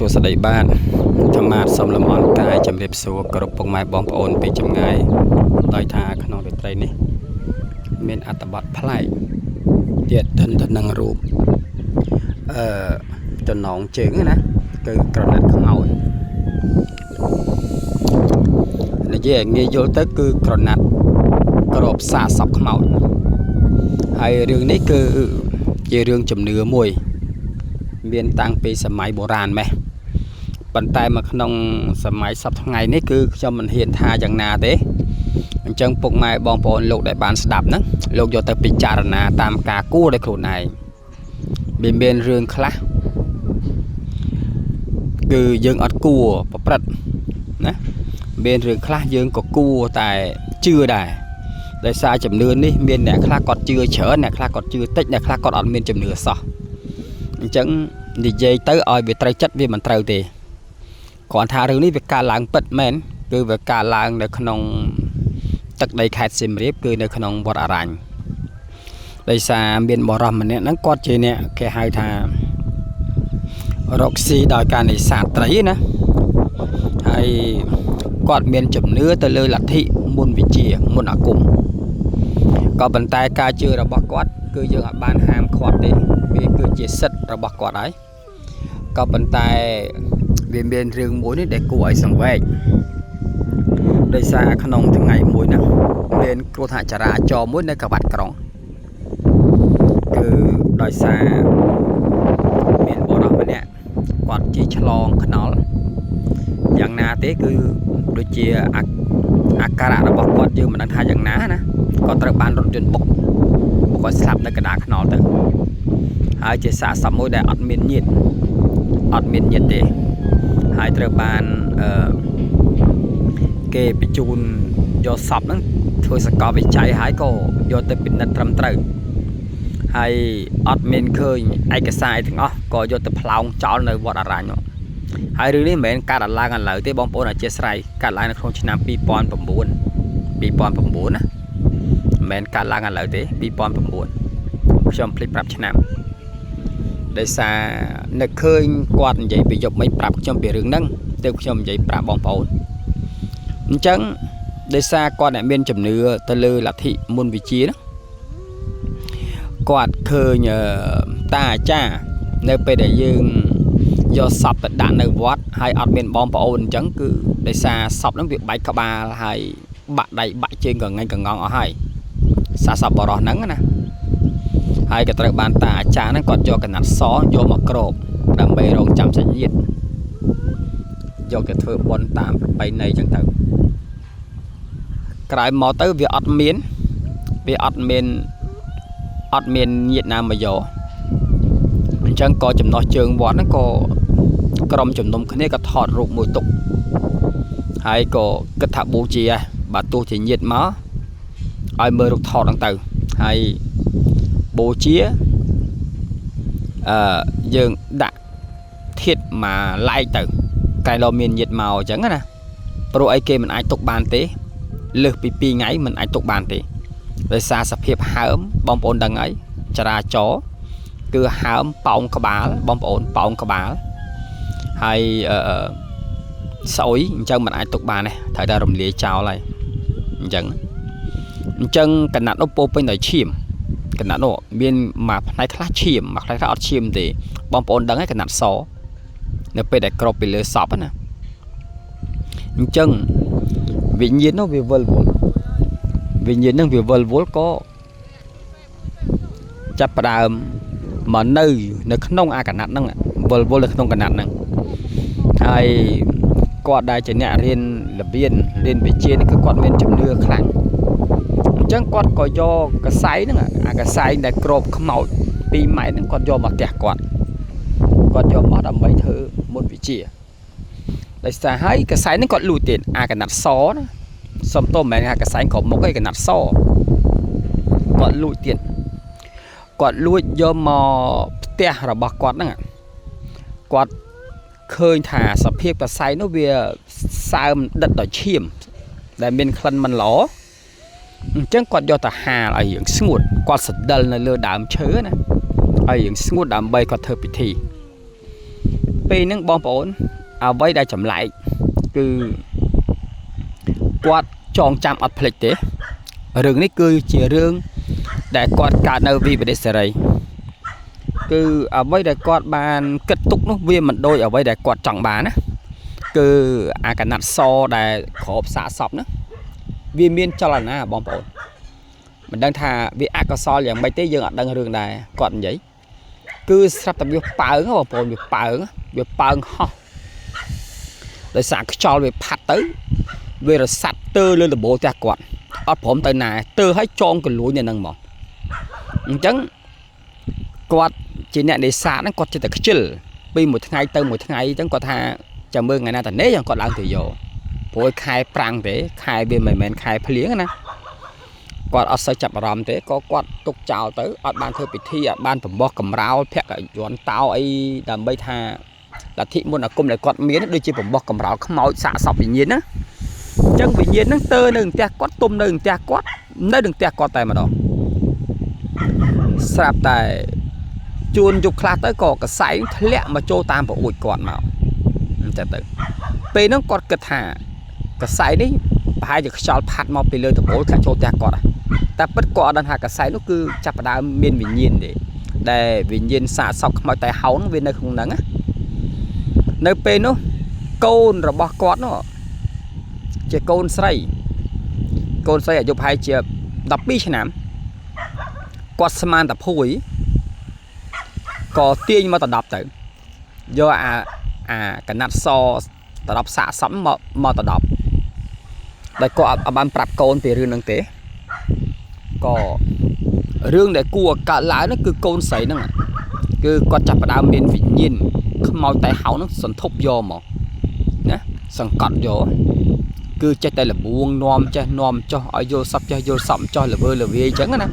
សួស្តីបាទធម្មតាសូមលំអរកាយជំរាបសួរគ្រប់ពុកម៉ែបងប្អូនពីចម្ងាយដោយថាក្នុងរាត្រីនេះមានអត្ថបទប្លែកទៀតទៅនឹងរូបចំណងជើងណាគឺក្រណាត់ខ្មោចនិយាយងាយយល់ទៅគឺក្រណាត់ក្របសាកសពខ្មោចហើយរឿងនេះគឺជារឿងជំនឿមួយមានតាំងពីសម័យបុរាណម៉េះប៉ុន្តែមកក្នុងសម័យសពថ្ងៃនេះគឺខ្ញុំមិនហ៊ានថាយ៉ាងណាទេអញ្ចឹងពុកម៉ែបងប្អូនលោកដែលបានស្ដាប់ហ្នឹងលោកយកទៅពិចារណាតាមការគួរដោយខ្លួនឯងវាមានរឿងខ្លះគឺយើងអត់គួរប្រព្រឹត្តណាមានរឿងខ្លះយើងក៏គួរតែជឿដែរដោយសារជំនឿនេះមានអ្នកខ្លះគាត់ជឿច្រើនអ្នកខ្លះគាត់ជឿតិចអ្នកខ្លះគាត់អត់មានជំនឿសោះអញ្ចឹងនិយាយទៅឲ្យវាត្រូវចិត្តវាមិនត្រូវទេគ្រាន់ថារឿងនេះវាកើតឡើងពិតមែនគឺវាកើតឡើងនៅក្នុងទឹកដីខេត្តសៀមរាបគឺនៅក្នុងវត្តអរញ្ញដោយសារមានបរិសម្នាក់ហ្នឹងគាត់ជាអ្នកគេហៅថារកស៊ីដោយការនេសាទត្រីណាហើយគាត់មានជំនឿទៅលើលទ្ធិមុនវិជាមុនអាគមក៏ប៉ុន្តែការជឿរបស់គាត់គឺយើងអាចបានហាមឃាត់ទេវាគឺជាសិទ្ធិរបស់គាត់ហើយក៏ប៉ុន្តែវាមានរឿងមួយនេះដែលគួរឲ្យសង្វេគដោយសារក្នុងថ្ងៃមួយហ្នឹងមានគ្រោះថ្នាក់ចរាចរណ៍មួយនៅក្បាត់ក្រុងគឺដោយសារមានបុរសម្នាក់គាត់ជិះឆ្លងខ្នល់យ៉ាងណាទេគឺដូចជាអាការៈរបស់គាត់យើងមិនដឹងថាយ៉ាងណាណាគាត់ត្រូវបានរថយន្តបុកគាត់ស្លាប់នៅកណ្ដាលខ្នល់ទៅហើយជាសាកសពមួយដែលអត់មានញាតិទេហើយត្រូវបានគេបញ្ជូនយកសពហ្នឹងធ្វើសកលវិច័យហើយក៏យកទៅពិនិត្យត្រឹមត្រូវហើយអត់មានឃើញឯកសារទាំងអស់ក៏យកទៅផ្លោងចោលនៅវត្តអរញ្ញហើយរឿងនេះមិនមែនកើតឡើងឥឡូវទេបងប្អូនអធិស្ឋានកើតឡើងនៅក្នុងឆ្នាំ2009ណាមិនមែនកើតឡើងឥឡូវទេ2009ខ្ញុំភ្លេចប្រាប់ឆ្នាំដោយសារនឹកឃើញគាត់និយាយពីយប់មិញប្រាប់ខ្ញុំពីរឿងហ្នឹងទើបខ្ញុំនិយាយប្រាប់បងប្អូនអញ្ចឹងដោយសារគាត់អ្នកមានជំនឿទៅលើលទ្ធិមុនវិជាណាគាត់ឃើញតាអាចារ្យនៅពេលដែលយើងយកសពទៅដាក់នៅវត្តហើយអត់មានបងប្អូនអញ្ចឹងគឺដោយសារសពហ្នឹងវាបែកក្បាលហើយបាក់ដៃបាក់ជើងកងែងកងងអស់ហើយសាសពបរោះហ្នឹងណាហើយក៏ត្រូវបានតាអាចារ្យហ្នឹងគាត់យកកណាត់សយកមកគ្របដើម្បីរងចាំសាច់ញាតិយកទៅធ្វើបុណ្យតាមប្រពៃណីអញ្ចឹងទៅក្រោយមកទៅវាអត់មានញាតិណាមកយកអញ្ចឹងក៏ចំណោះជើងវត្តហ្នឹងក៏ក្រុមជំនុំគ្នាក៏ថតរូបមួយទុកហើយក៏គិតថាបូជាបើទោះជាញាតិមកឲ្យមើលរូបថតហ្នឹងទៅហើយបូជាយើងដាក់ធាតុមកឡែកទៅកាលឡមានញាតិមកអញ្ចឹងណាព្រោះអីគេមិនអាចទុកបានទេលើសពី2ថ្ងៃមិនអាចទុកបានទេដោយសារសភាពហើមបងប្អូនដឹងហើយចរាចរណ៍គឺហើមប៉ោងក្បាលបងប្អូនប៉ោងក្បាលហើយស្អុយអញ្ចឹងមិនអាចទុកបានទេត្រូវតែរំលាយចោលហើយអញ្ចឹងកណាត់នោះពោពេញដោយឈាមកណាត់នោះមានមួយផ្នែកខ្លះឈាមមួយផ្នែកខ្លះអត់ឈាមទេបងប្អូនដឹងហើយកណាត់សនៅពេលដែលគ្របពីលើសពណាអញ្ចឹងវិញ្ញាណនោះវាវិលវល់ក៏ចាប់ផ្ដើមមកនៅក្នុងអាកណាត់ហ្នឹងវិលនៅក្នុងកណាត់ហ្នឹងហើយគាត់ដែលជាអ្នករៀនរបៀនរៀនវិជ្ជានេះគឺគាត់មានជំនឿខ្លាំងអញ្ចឹងគាត់ក៏យកកសែងហ្នឹងអាកសែងដែលគ្របខ្មោច2ម៉ែត្រហ្នឹងគាត់យកមកផ្ទះគាត់យកមកដើម្បីធ្វើមុនវិជាដោយសារហើយកសែងហ្នឹងគាត់លួចទៀតអាកណាត់សណាសំទោសមិនមែនអាកសែងគ្រប់មុខឯកណាត់សគាត់លួចទៀតគាត់លួចយកមកផ្ទះរបស់គាត់ហ្នឹងគាត់ឃើញថាសភាពកសែងនោះវាសើមដិតដោយឈាមដែលមានក្លិនមិនល្អអញ្ចឹងគាត់យកទៅហាលឲ្យយើងស្ងួតគាត់សដិលនៅលើដើមឈើណាឲ្យយើងស្ងួតដើម្បីគាត់ធ្វើពិធី ពេលហ្នឹងបងប្អូនអ្វីដែលចម្លែកគឺគាត់ចងចាំអត់ភ្លេចទេរឿងនេះគឺជារឿងដែលគាត់កើតនៅវិបត្តិសេរីគឺអ្វីដែលគាត់បានគិតទុកនោះវាមិនដូចអ្វីដែលគាត់ចង់បានណាគឺអាកណាត់សដែលក្របសាកសពហ្នឹងវាមានចលនាបងប្អូនមិនដឹងថាវាអកុសលយ៉ាងម៉េចទេយើងអត់ដឹងរឿងដែរគាត់និយាយគឺស្រាប់តែវាប៉ើងបងប្អូនវាប៉ើងហោះដោយសារខ្យល់វាផាត់ទៅវារសាត់ទើលើដំបូលផ្ទះគាត់អត់ព្រមទៅណាទើឲ្យចងកលួយនៅហ្នឹងមកអញ្ចឹងគាត់ជាអ្នកនេសាទហ្នឹងគាត់ចិត្តតែខ្ជិលពីមួយថ្ងៃទៅមួយថ្ងៃអញ្ចឹងគាត់ថាចាំមើលថ្ងៃណាតានេះគាត់ឡើងទៅយកព្រោះខែប្រាំងទេខែវាមិនមែនខែភ្លៀងណាគាត់អត់សូវចាប់អារម្មណ៍ទេក៏គាត់ទុកចោលទៅអត់បានធ្វើពិធីអត់បានបំបោះកំរោលភ័ក្រយន្តតោអីដើម្បីថាលទ្ធិមន្តអាគមដែលគាត់មានដូចជាបំបោះកំរោលខ្មោចសាកសពវិញ្ញាណណាអញ្ចឹងវិញ្ញាណហ្នឹងទៅនៅផ្ទះគាត់ទុំនៅផ្ទះគាត់នៅនឹងផ្ទះគាត់តែម្ដងស្រាប់តែជួនយប់ខ្លះទៅក៏កសែងធ្លាក់មកចូលតាមប្រអួចគាត់មកអញ្ចឹងទៅពេលហ្នឹងគាត់គិតថាកសែងនេះប្រហែលជាខ្យល់ផាត់មកពីលើដំបូលខាងចូលផ្ទះគាត់តែពិតគាត់អត់ដឹងថាកសែងនោះគឺចាប់ផ្ដើមមានវិញ្ញាណទេដែលវិញ្ញាណសាកសពខ្មោចតែហោងវានៅក្នុងហ្នឹងណានៅពេលនោះកូនរបស់គាត់នោះជាកូនស្រីអាយុប្រហែលជា12ឆ្នាំគាត់ស្មានតែភួយក៏ទាញមកដប់ទៅយកអាកណាត់សដប់សាកសពមកដប់ដែលគាត់អត់បានប្រាប់កូនពីរឿងហ្នឹងទេក៏រឿងដែលគួរកើតឡើងហ្នឹងគឺកូនស្រីហ្នឹងគឺគាត់ចាប់ផ្ដើមមានវិញ្ញាណខ្មោចតែហោហ្នឹងសន្ធប់យកមកណាសង្កត់យកគឺចេះតែលបួងនាំចេះនាំចុះឲ្យយល់សពចេះយល់សពចុះល្វើល្វាយអញ្ចឹងណា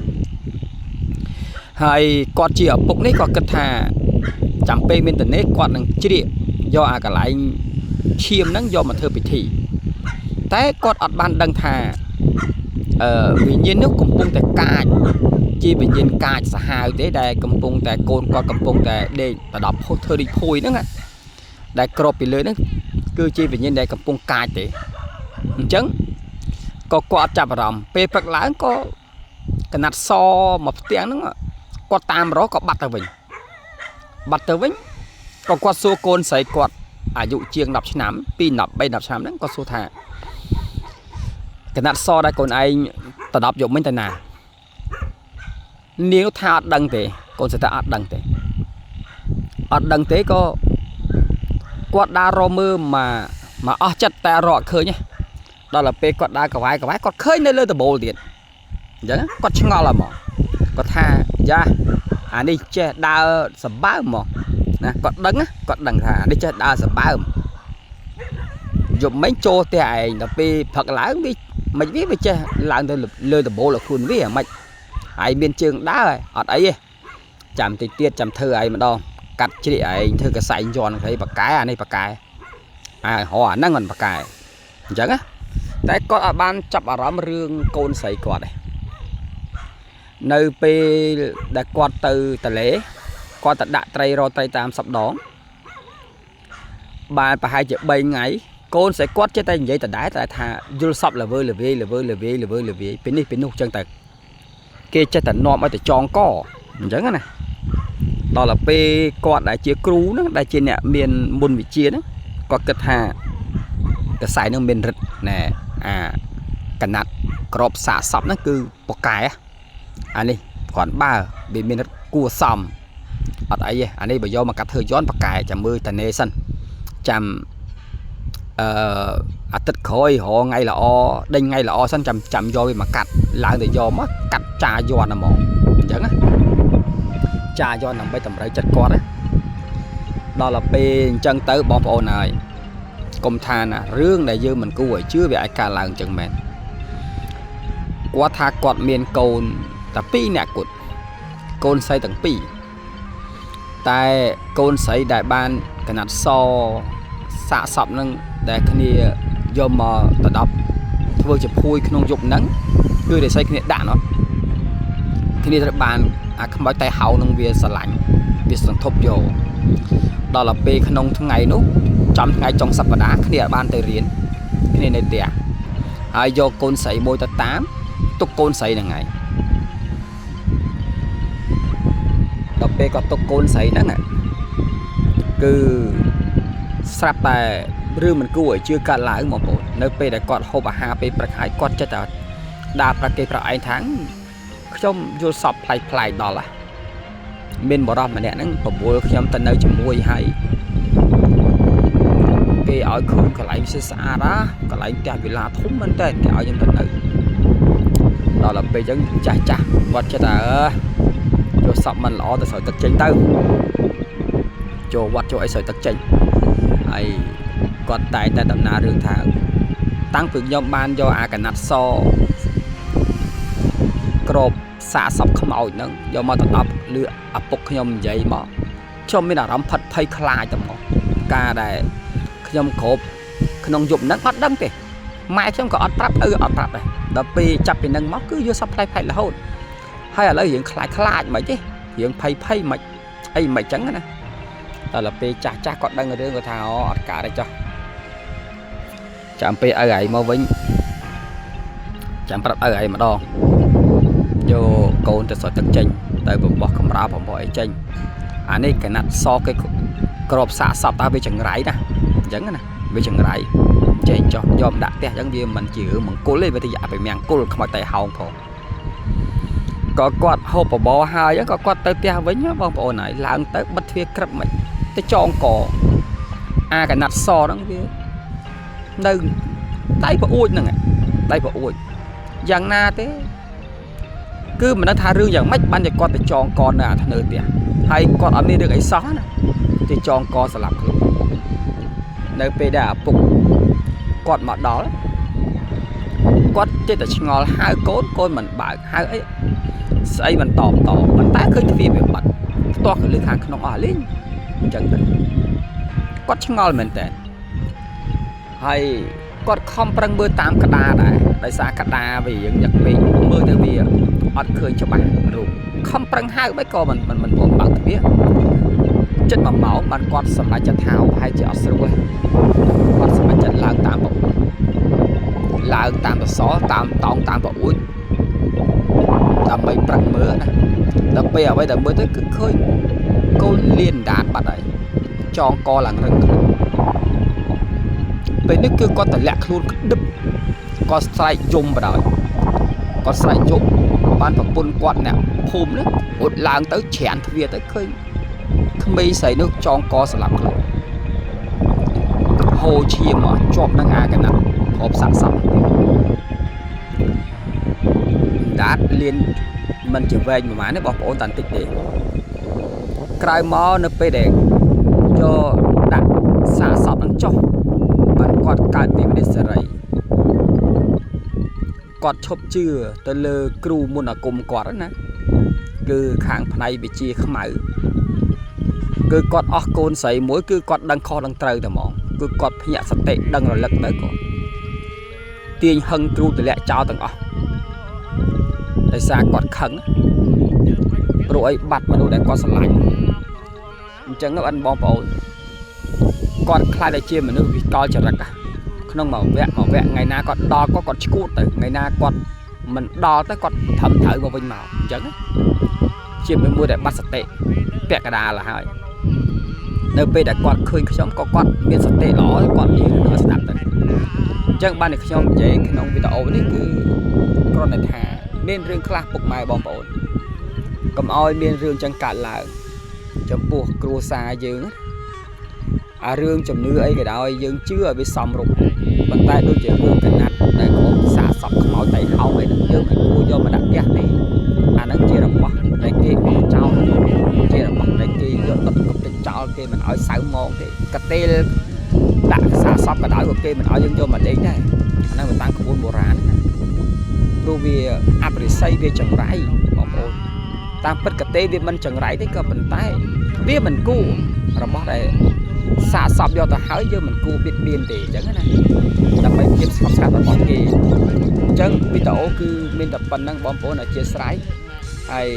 ហើយគាត់ជាឪពុកនេះក៏គិតថាចាំពេលមានតនេគាត់នឹងជ្រៀកយកអាកន្លែងឈាមហ្នឹងយកមកធ្វើពិធីតែគាត់អត់បានដឹងថាវិញ្ញាណនោះកំពុងតែកាចជាវិញ្ញាណកាចសាហាវទេដែលកំពុងតែកូនគាត់កំពុងតែដេកទៅដល់ធ្វើរីកភួយហ្នឹងដែលក្របពីលើហ្នឹងគឺជាវិញ្ញាណដែលកំពុងកាចទេអញ្ចឹងក៏គាត់ចាប់អារម្មណ៍ពេលព្រឹកឡើងក៏កណាត់សមកផ្ទាំងហ្នឹងគាត់តាមរកក៏បាត់ទៅវិញក៏គាត់សួរកូនស្រីគាត់អាយុជាង10ឆ្នាំពី13 10ឆ្នាំហ្នឹងគាត់សួរថាកណាត់សដែលកូនឯងទៅ10យកមិញទៅណានាងថាអត់ដឹងទេកូនស្រីថាអត់ដឹងទេក៏គាត់ដើររមើលមកអស់ចិត្តតែរកឃើញដល់ទៅពេលគាត់ដើរកវាយគាត់ឃើញនៅលើដំបូលទៀតអញ្ចឹងគាត់ឆ្ងល់ហ្មងគាត់ថាយ៉ាអានេះចេះដើរសម្បើមមកណាគាត់ដឹងថាអានេះចេះដើរសម្បើមយប់មិញចូលផ្ទះឯងដល់ពេលផឹកឡើងវាចេះឡើងទៅលើដំបូលខ្លួនវាមិនហើយមានជើងដើរអត់អីទេចាំតិចទៀតចាំធ្វើឯងម្ដងកាត់ជ្រៀកឯងធ្វើកសែងយន់ស្អីបកែអានេះបកែអាហ្នឹងមិនបកែអញ្ចឹងណាតែគាត់អត់បានចាប់អារម្មណ៍រឿងកូនស្រីគាត់ទេនៅពេលដែលគាត់ទៅតលេគាត់ទៅដាក់ត្រីរកត្រីតាមសប្ដងបានប្រហែលជា3ថ្ងៃកូនស្រីគាត់ចេះតែនិយាយដដែលតែថាយល់សពល្វើល្វាយពីនេះពីនោះអញ្ចឹងទៅគេចេះតែនាំឲ្យទៅចងកអញ្ចឹងណាដល់ទៅពេលគាត់ដែលជាគ្រូហ្នឹងដែលជាអ្នកមានមុនវិជ្ជាហ្នឹងគាត់គិតថាកសែនឹងមានរិទ្ធណែអាកណាត់ក្របសាកសពហ្នឹងគឺបកែអានេះគ្រាន់បើវាមានរិទ្ធគួរសមអត់អីទេអានេះបើយកមកកាត់ធ្វើយន់បកែចាំមើលតានេសិនចាំអាទិត្យក្រោយរងថ្ងៃល្អដេញថ្ងៃល្អសិនចាំយកវាមកកាត់ឡើងទៅយកមកកាត់ចាយន់ហ្មងអញ្ចឹងណាចាយន់ដើម្បីតម្រូវចិត្តគាត់ណាដល់ទៅពេលអញ្ចឹងទៅបងប្អូនហើយកុំថាណារឿងដែលយើងមិនគួរឲ្យជឿវាអាចកើតឡើងអញ្ចឹងមែនគាត់ថាគាត់មានកូនតែ2នាក់គាត់កូនស្រីទាំង2តែកូនស្រីដែលបានកណាត់សសាកសពនឹងដែលគ្នាយកមកទៅដប់ធ្វើជាភួយក្នុងយប់ហ្នឹងគឺដែលស្រីគ្នាដាក់នោះគ្នាត្រូវបានអាខ្មោចតែហៅនឹងវាស្រឡាញ់វាសន្ធប់យក ដល់ទៅពេលក្នុងថ្ងៃនោះចំថ្ងៃចុងសប្តាហ៍គ្នាបានទៅរៀនគ្នានៅផ្ទះហើយយកកូនស្រីមួយទៅតាមទុកកូនស្រីហ្នឹងហើយដល់ពេលគាត់ទុកកូនស្រីហ្នឹងគឺស្រាប់តែរឿងមិនគួរឲ្យជឿកាត់ឡើងបងប្អូននៅពេលដែលគាត់ហូបអាហារពេលព្រឹកហើយគាត់ចិត្តតែដើរប្រាប់គេប្រាប់ឯងថាខ្ញុំយល់សពផ្លែកដល់ហ่ะមានបរិសម្នាក់ហ្នឹងបបួលខ្ញុំទៅនៅជាមួយហើយគេឲ្យឃើញកន្លែងស្អាតកន្លែងផ្ទះវិឡាធំមែនតើគេឲ្យខ្ញុំទៅនៅដល់ពេលអញ្ចឹងចាស់គាត់ចិត្តថាយល់សពមិនល្អទៅស្រោចទឹកចេញទៅចូលវត្តចូលអីស្រោចទឹកចេញហើយគាត់តែងតែដំណើររឿងថាតាំងពីខ្ញុំបានយកអាកណាត់សក្របសាកសពខ្មោចហ្នឹងយកមកទៅដល់លឺឪពុកខ្ញុំនិយាយមកខ្ញុំមានអារម្មណ៍ផិតភ័យខ្លាចតែហ្មងការដែលខ្ញុំគ្រប់ក្នុងយប់ហ្នឹងអត់ដឹងទេម៉ែខ្ញុំក៏អត់ប្រាប់អត់ប្រាប់ដែរដល់ពេលចាប់ពីហ្នឹងមកគឺយកសពផ្លែរហូតហើយឥឡូវរៀងខ្លាចមិនទេរៀងភ័យមិនអីមិនអញ្ចឹងណាដល់ពេលចាស់គាត់ដឹងរឿងគាត់ថាអត់កើតទេចុះចាំពេលឪឯងមកវិញចាំប្រាប់ឪឯងម្ដងយកកូនទៅស្រោចទឹកចេញទៅបំបោះកំរោបំបោះអីចេញអានេះកណាត់សគេក្របសាកសពតើវាចង្រៃណាអញ្ចឹងណាវាចង្រៃចេញចុះយកដាក់ផ្ទះអញ្ចឹងវាមិនជារឿងមង្គលទេវាទៅយ៉ាទៅមង្គលខ្មោចតែហោងផងក៏គាត់ហូបបបរហើយក៏គាត់ទៅផ្ទះវិញបងប្អូនហើយឡើងទៅបិទទ្វារក្រឹបមិនទៅចងកអាកណាត់សហ្នឹងវានៅដៃប្អួចហ្នឹងដៃប្អួចយ៉ាងណាទេគឺមិនដឹងថារឿងយ៉ាងម៉េចបានតែគាត់ទៅចងកនៅអាធ្នើផ្ទះហើយគាត់អត់មានរឿងអីសោះណាទៅចងកស្លាប់ខ្លួននៅពេលដែលឪពុកគាត់មកដល់គាត់ចិត្តតែឆ្ងល់ហៅកូនមិនបើកហៅអីស្អីមិនតបប៉ុន្តែឃើញទ្វារវាបាត់ផ្ទាស់ទៅលើខាងក្នុងអស់លេងអញ្ចឹងទៅគាត់ឆ្ងល់មែនតើហើយគាត់ខំប្រឹងមើលតាមកដាដែរដោយសារកដាវារៀងញឹកពេកមើលទៅវាអត់ឃើញច្បាស់រូបខំប្រឹងហៅមិនក៏មិនព្រមបើកទ្វារចិត្ត1ម៉ោងបានគាត់សម្រេចចិត្តថាប្រហែលជាអត់ស្រួលគាត់សម្រេចចិត្តឡើងតាមតសតាមតោងតាមប្អួចដើម្បីប្រឹងមើលណាដល់ពេលអ្វីដែលមើលទៅគឺឃើញកូនលៀនដាតបាត់ហើយចងកឡើងរឹងខ្លួនពេលនេះគឺគាត់តម្លាក់ខ្លួនក្តឹបគាត់ស្រែកយំបដ ாய் គាត់ស្រែកយំបានប្រពន្ធគាត់អ្នកភូមិនេះអ៊ុតឡើងទៅច្រានទ្វារទៅឃើញក្មេងស្រីនោះចងកស្លាប់ខ្លួនហូរឈាមមកជាប់នឹងអាកណាត់គ្របសាក់សពដាតលៀនមិនជាវែងប្រហែលទេបងប្អូនតាន់តិចទេក្រោយមកនៅពេលដែលយកដាក់សាកសពនឹងចុះបានគាត់កើតពីវិនិច្ឆ័យសេរីគាត់ឈប់ជឿទៅលើគ្រូមុនអាគមគាត់ណាគឺខាងផ្នែកវិជាខ្មៅគឺគាត់អស់កូនស្រីមួយគឺគាត់ដឹងខុសដឹងត្រូវតែហ្មងគឺគាត់ភ្ញាក់សតិដឹងរលឹកទៅគាត់ទាញហឹងគ្រូទម្លាក់ចោលទាំងអស់ដោយសារគាត់ខឹងព្រោះអីបាត់មនុស្សដែលគាត់ស្រឡាញ់អញ្ចឹងអិនបងប្អូនគាត់ខ្លាចតែជាមនុស្សវិកលចរិតក្នុងមួយវគ្គថ្ងៃណាគាត់ដល់គាត់ឈួតទៅថ្ងៃណាគាត់មិនដល់ទៅគាត់ធំត្រូវមកវិញមកអញ្ចឹងជាមួយដែលបាត់សតិពាក់កណ្ដាលហើយនៅពេលដែលគាត់ឃើញខ្ញុំក៏គាត់មានសតិល្អគាត់និយាយរឿងស្ដាប់ទៅអញ្ចឹងបានតែខ្ញុំនិយាយក្នុងវីដេអូនេះគឺគ្រាន់តែថាមានរឿងខ្លះពុកម៉ែបងប្អូនកុំឲ្យមានរឿងចឹងកើតឡើងចំពោះគ្រួសារយើងអារឿងជំនឿអីក៏ដោយយើងជឿឲ្យវាសមរម្យប៉ុន្តែដូចជារឿងកណាត់ដែលក្រុមសាសពខ្មោចតែហោងអីហ្នឹងយើងមិនគួរយកមកដាក់ផ្ទះទេអាហ្នឹងជារបស់ដែលគេបោះចោលជារបស់ដែលគេយកដុតគប់ទៅចោលគេមិនឲ្យសៅម៉ងទេកាទេលដាក់សាសពក៏ដោយក៏គេមិនឲ្យយើងយកមកដេកដែរអាហ្នឹងវាតាមក្បួនបុរាណណាព្រោះវាអបរិស័យវាចង្រៃបងប្អូនតាមពិតកាទេវាមិនចង្រៃទេក៏ប៉ុន្តែវាមិនគួររបស់ដែលសាកសពយកទៅហើយយើងមិនគួរបៀតបៀនទេអញ្ចឹងណាដើម្បីភាពស្ងប់ស្ងាត់របស់គេអញ្ចឹងវីដេអូគឺមានតែប៉ុណ្្នឹងបងប្អូនអធិស្ឋានហើយ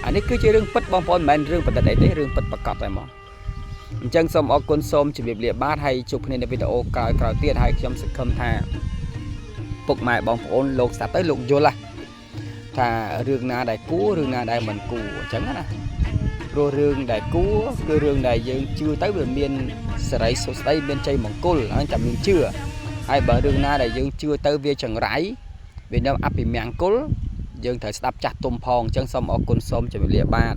អានេះគឺជារឿងពិតបងប្អូនមិនមែនរឿងប្រឌិតអីទេរឿងពិតប្រកបតែហ្មង ចឹងសូមអរគុណសូមជម្រាបលាបាទហើយជួបគ្នានៅវីដេអូក្រោយៗទៀតហើយខ្ញុំសង្ឃឹមថាពុកម៉ែបងប្អូនលោកស្ដាប់ទៅលោកយល់ថារឿងណាដែលគួររឿងណាដែលមិនគួរអញ្ចឹងណាព្រោះរឿងដែលគួរគឺរឿងដែលយើងជឿទៅវាមានសេរីសុខស្ដីមានជ័យមង្គលហើយតែមានជឿហើយបើរឿងណាដែលយើងជឿទៅវាចង្រៃវានៅអភិមង្គលយើងត្រូវស្ដាប់ចាស់ទុំផងអញ្ចឹងសូមអរគុណសូមជម្រាបលាបាទ